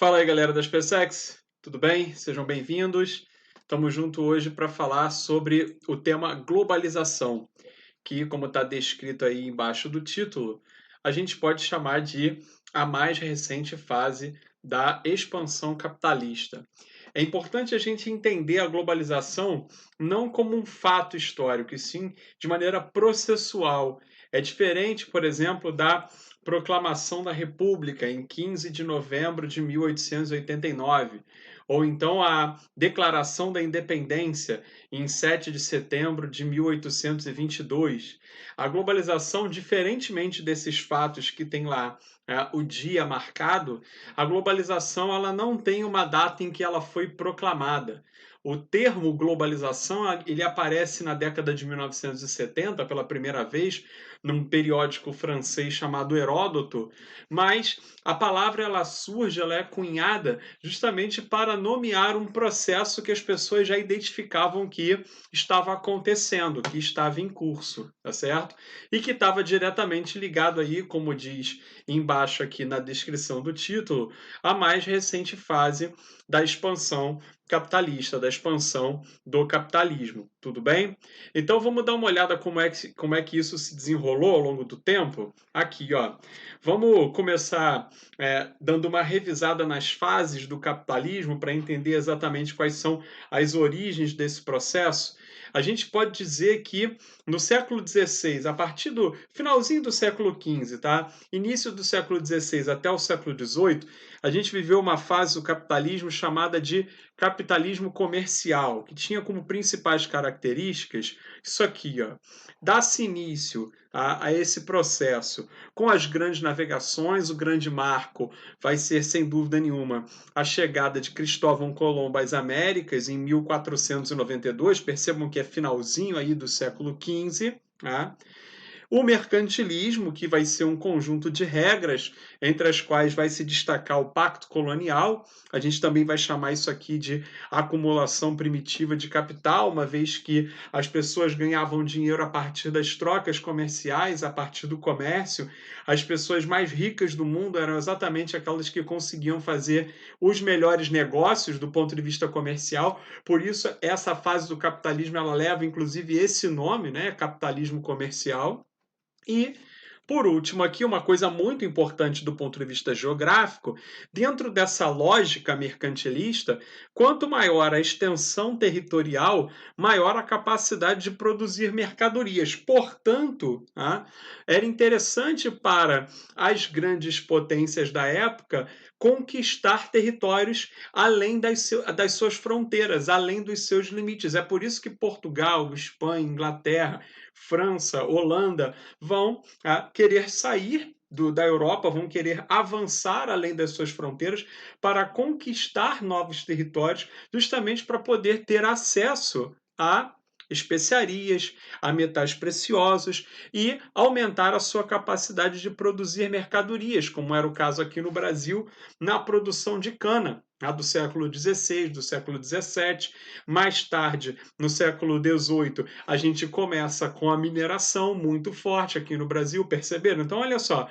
Fala aí, galera da SpaceX, tudo bem? Sejam bem-vindos. Estamos juntos hoje para falar sobre o tema globalização, que, como está descrito aí embaixo do título, a gente pode chamar de a mais recente fase da expansão capitalista. É importante a gente entender a globalização não como um fato histórico, e sim de maneira processual. É diferente, por exemplo, da proclamação da República em 15 de novembro de 1889, ou então a Declaração da Independência em 7 de setembro de 1822. A globalização, diferentemente desses fatos que tem lá o dia marcado, a globalização ela não tem uma data em que ela foi proclamada. O termo globalização ele aparece na década de 1970 pela primeira vez num periódico francês chamado Heródoto, mas a palavra ela surge, ela é cunhada justamente para nomear um processo que as pessoas já identificavam que estava acontecendo, que estava em curso, tá certo? E que estava diretamente ligado aí, como diz embaixo aqui na descrição do título, à mais recente fase da expansão capitalista, da expansão do capitalismo. Tudo bem? Então vamos dar uma olhada como é que isso se desenrolou ao longo do tempo. Aqui, ó. Vamos começar dando uma revisada nas fases do capitalismo para entender exatamente quais são as origens desse processo. A gente pode dizer que no século XVI, a partir do finalzinho do século XV, tá? Início do século XVI até o século XVIII, a gente viveu uma fase do capitalismo chamada de capitalismo comercial, que tinha como principais características isso aqui, ó. Dá-se início a esse processo com as grandes navegações, o grande marco vai ser, sem dúvida nenhuma, a chegada de Cristóvão Colombo às Américas em 1492, percebam que é finalzinho aí do século XV, tá? O mercantilismo, que vai ser um conjunto de regras, entre as quais vai se destacar o pacto colonial. A gente também vai chamar isso aqui de acumulação primitiva de capital, uma vez que as pessoas ganhavam dinheiro a partir das trocas comerciais, a partir do comércio. As pessoas mais ricas do mundo eram exatamente aquelas que conseguiam fazer os melhores negócios do ponto de vista comercial. Por isso, essa fase do capitalismo ela leva, inclusive, esse nome, né? Capitalismo comercial. E, por último, aqui uma coisa muito importante do ponto de vista geográfico, dentro dessa lógica mercantilista, quanto maior a extensão territorial, maior a capacidade de produzir mercadorias. Portanto, era interessante para as grandes potências da época conquistar territórios além das suas fronteiras, além dos seus limites. É por isso que Portugal, Espanha, Inglaterra, França, Holanda vão querer sair da Europa, vão querer avançar além das suas fronteiras para conquistar novos territórios, justamente para poder ter acesso a especiarias, a metais preciosos e aumentar a sua capacidade de produzir mercadorias, como era o caso aqui no Brasil, na produção de cana, do século XVI, do século XVII. Mais tarde, no século XVIII, a gente começa com a mineração muito forte aqui no Brasil, perceberam? Então, olha só,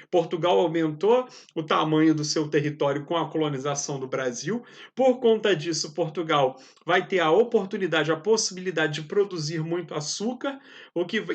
Portugal aumentou o tamanho do seu território com a colonização do Brasil. Por conta disso, Portugal vai ter a oportunidade, a possibilidade de produzir muito açúcar,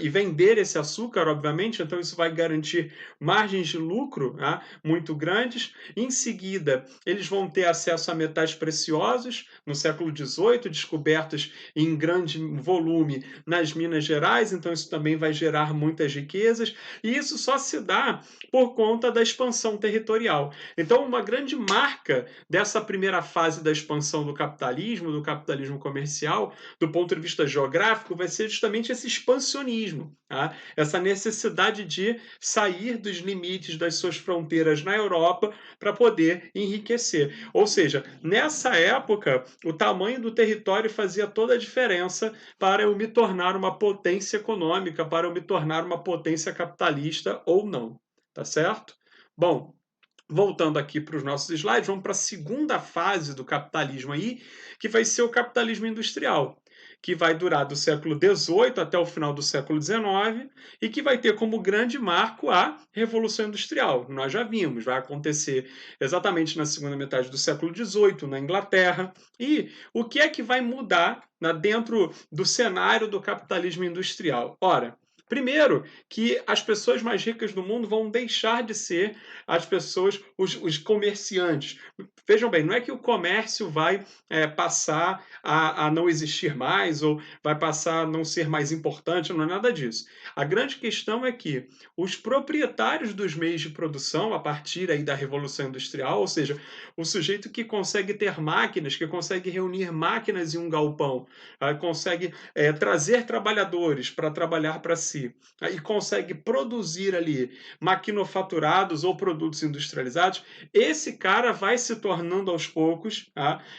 e vender esse açúcar, obviamente, então isso vai garantir margens de lucro muito grandes. Em seguida, eles vão ter acesso a metais preciosos, no século XVIII, descobertos em grande volume nas Minas Gerais, então isso também vai gerar muitas riquezas, e isso só se dá por conta da expansão territorial. Então, uma grande marca dessa primeira fase da expansão do capitalismo comercial, do ponto de vista geográfico, vai ser justamente esse expansionismo, essa necessidade de sair dos limites das suas fronteiras na Europa para poder enriquecer. Ou seja, nessa época, o tamanho do território fazia toda a diferença para eu me tornar uma potência econômica, para eu me tornar uma potência capitalista ou não. Tá certo? Bom, voltando aqui para os nossos slides, vamos para a segunda fase do capitalismo aí, que vai ser o capitalismo industrial, que vai durar do século XVIII até o final do século XIX e que vai ter como grande marco a Revolução Industrial. Nós já vimos, vai acontecer exatamente na segunda metade do século XVIII, na Inglaterra. E o que é que vai mudar dentro do cenário do capitalismo industrial? Ora, primeiro, que as pessoas mais ricas do mundo vão deixar de ser as pessoas, os comerciantes. Vejam bem, não é que o comércio vai passar a não existir mais ou vai passar a não ser mais importante, não é nada disso. A grande questão é que os proprietários dos meios de produção, a partir aí da Revolução Industrial, ou seja, o sujeito que consegue ter máquinas, que consegue reunir máquinas em um galpão, consegue trazer trabalhadores para trabalhar para si, e consegue produzir ali maquinofaturados ou produtos industrializados, esse cara vai se tornando aos poucos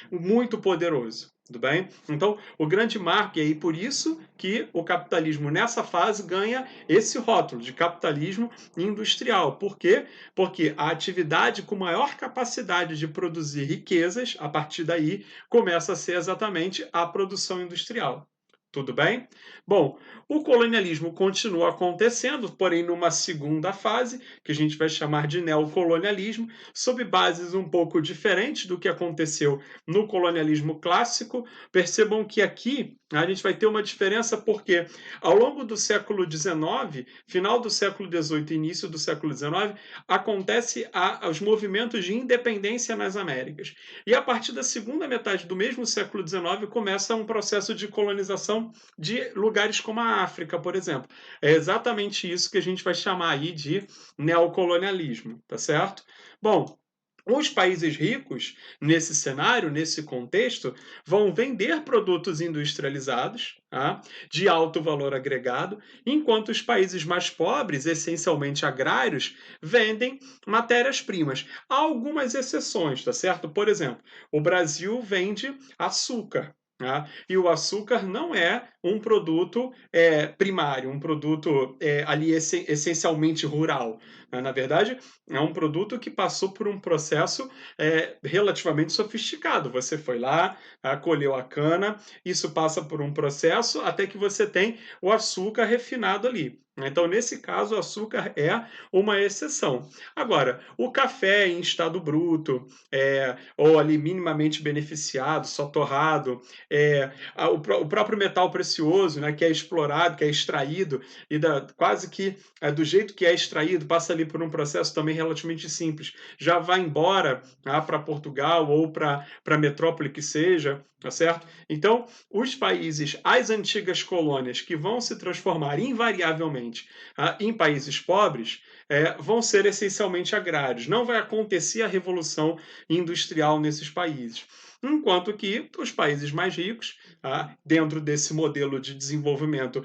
muito poderoso. Tudo bem? Então, o grande marco, e aí por isso que o capitalismo nessa fase ganha esse rótulo de capitalismo industrial. Por quê? Porque a atividade com maior capacidade de produzir riquezas, a partir daí, começa a ser exatamente a produção industrial. Tudo bem? Bom, o colonialismo continua acontecendo, porém numa segunda fase, que a gente vai chamar de neocolonialismo, sob bases um pouco diferentes do que aconteceu no colonialismo clássico. Percebam que aqui a gente vai ter uma diferença porque ao longo do século XIX, final do século XVIII e início do século XIX, acontece os movimentos de independência nas Américas. E a partir da segunda metade do mesmo século XIX começa um processo de colonização de lugares como a África, por exemplo. É exatamente isso que a gente vai chamar aí de neocolonialismo, tá certo? Bom, os países ricos, nesse cenário, nesse contexto, vão vender produtos industrializados, de alto valor agregado, enquanto os países mais pobres, essencialmente agrários, vendem matérias-primas. Há algumas exceções, tá certo? Por exemplo, o Brasil vende açúcar. E o açúcar não é um produto primário, um produto ali essencialmente rural. Na verdade, é um produto que passou por um processo relativamente sofisticado. Você foi lá, colheu a cana, isso passa por um processo até que você tem o açúcar refinado ali. Então, nesse caso, o açúcar é uma exceção. Agora, o café em estado bruto, ou ali minimamente beneficiado, só torrado, o próprio metal precioso, né, que é explorado, que é extraído, e quase que do jeito que é extraído, passa ali por um processo também relativamente simples, já vai embora para Portugal ou para a metrópole que seja, tá certo? Então, os países, as antigas colônias que vão se transformar invariavelmente em países pobres, vão ser essencialmente agrários. Não vai acontecer a revolução industrial nesses países. Enquanto que os países mais ricos, dentro desse modelo de desenvolvimento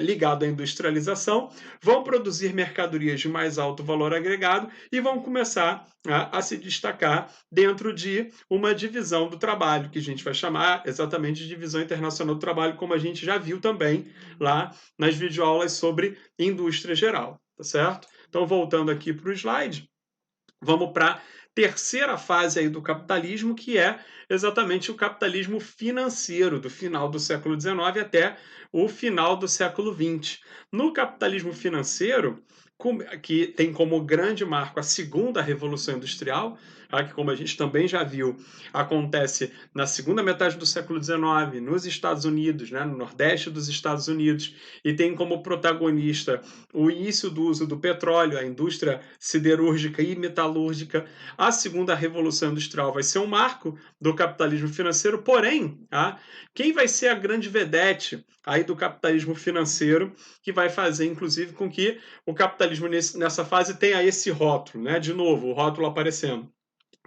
ligado à industrialização, vão produzir mercadorias de mais alto valor agregado e vão começar a se destacar dentro de uma divisão do trabalho, que a gente vai chamar exatamente de divisão internacional do trabalho, como a gente já viu também lá nas videoaulas sobre indústria geral, tá certo? Então, voltando aqui para o slide, vamos para a terceira fase aí do capitalismo, que é exatamente o capitalismo financeiro, do final do século XIX até o final do século XX. No capitalismo financeiro, que tem como grande marco a segunda revolução industrial, que, como a gente também já viu, acontece na segunda metade do século XIX, nos Estados Unidos, no Nordeste dos Estados Unidos, e tem como protagonista o início do uso do petróleo, a indústria siderúrgica e metalúrgica. A segunda revolução industrial vai ser um marco do capitalismo financeiro, porém, quem vai ser a grande vedete aí do capitalismo financeiro, que vai fazer, inclusive, com que o capitalismo nessa fase tenha esse rótulo, de novo, o rótulo aparecendo.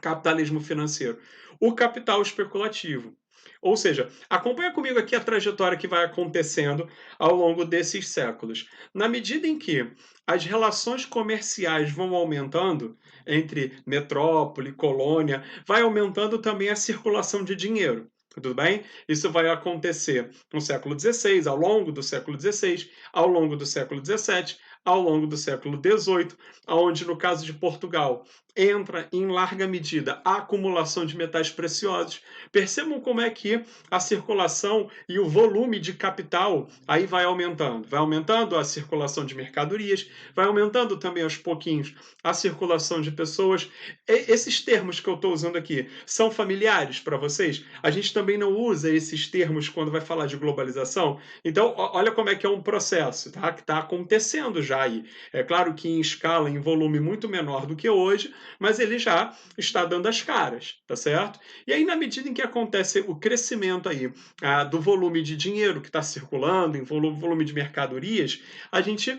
Capitalismo financeiro. O capital especulativo. Ou seja, acompanha comigo aqui a trajetória que vai acontecendo ao longo desses séculos. Na medida em que as relações comerciais vão aumentando entre metrópole, colônia, vai aumentando também a circulação de dinheiro. Tudo bem? Isso vai acontecer no século XVI, ao longo do século XVI, ao longo do século XVII, ao longo do século XVIII, onde, no caso de Portugal, entra em larga medida a acumulação de metais preciosos. Percebam como é que a circulação e o volume de capital aí vai aumentando. Vai aumentando a circulação de mercadorias, vai aumentando também aos pouquinhos a circulação de pessoas. Esses termos que eu estou usando aqui são familiares para vocês? A gente também não usa esses termos quando vai falar de globalização. Então, olha como é que é um processo, tá? Que está acontecendo já aí. É claro que em escala, em volume muito menor do que hoje, mas ele já está dando as caras, tá certo? E aí, na medida em que acontece o crescimento aí do volume de dinheiro que está circulando, em volume de mercadorias, a gente,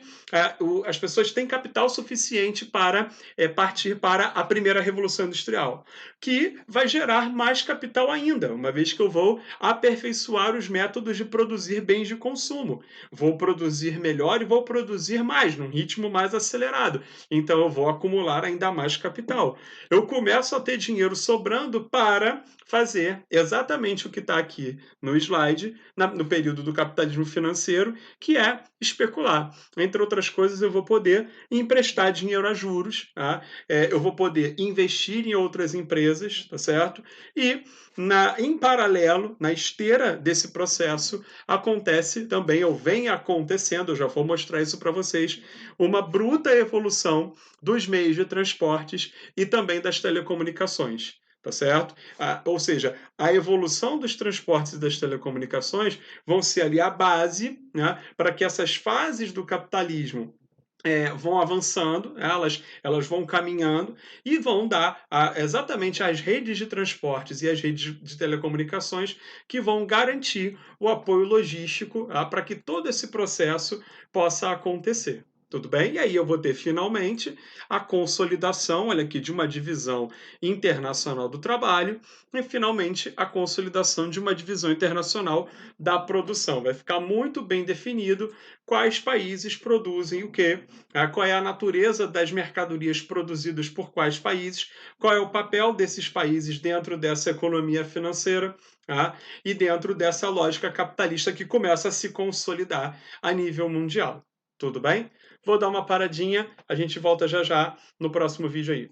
as pessoas têm capital suficiente para partir para a primeira revolução industrial, que vai gerar mais capital ainda, uma vez que eu vou aperfeiçoar os métodos de produzir bens de consumo. Vou produzir melhor e vou produzir mais, num ritmo mais acelerado. Então eu vou acumular ainda mais capital. Eu começo a ter dinheiro sobrando para fazer exatamente o que está aqui no slide, no período do capitalismo financeiro, que é especular. Entre outras coisas, eu vou poder emprestar dinheiro a juros, tá? Eu vou poder investir em outras empresas, tá certo? E em paralelo, na esteira desse processo, acontece também, ou vem acontecendo, eu já vou mostrar isso para vocês, uma bruta evolução dos meios de transportes e também das telecomunicações. Tá certo? Ou seja, a evolução dos transportes e das telecomunicações vão ser ali a base, né, para que essas fases do capitalismo vão avançando, elas vão caminhando e vão dar exatamente as redes de transportes e as redes de telecomunicações que vão garantir o apoio logístico para que todo esse processo possa acontecer. Tudo bem? E aí eu vou ter finalmente a consolidação, olha aqui, de uma divisão internacional do trabalho e finalmente a consolidação de uma divisão internacional da produção. Vai ficar muito bem definido quais países produzem o quê, qual é a natureza das mercadorias produzidas por quais países, qual é o papel desses países dentro dessa economia financeira, e dentro dessa lógica capitalista que começa a se consolidar a nível mundial. Tudo bem? Vou dar uma paradinha, a gente volta já já no próximo vídeo aí.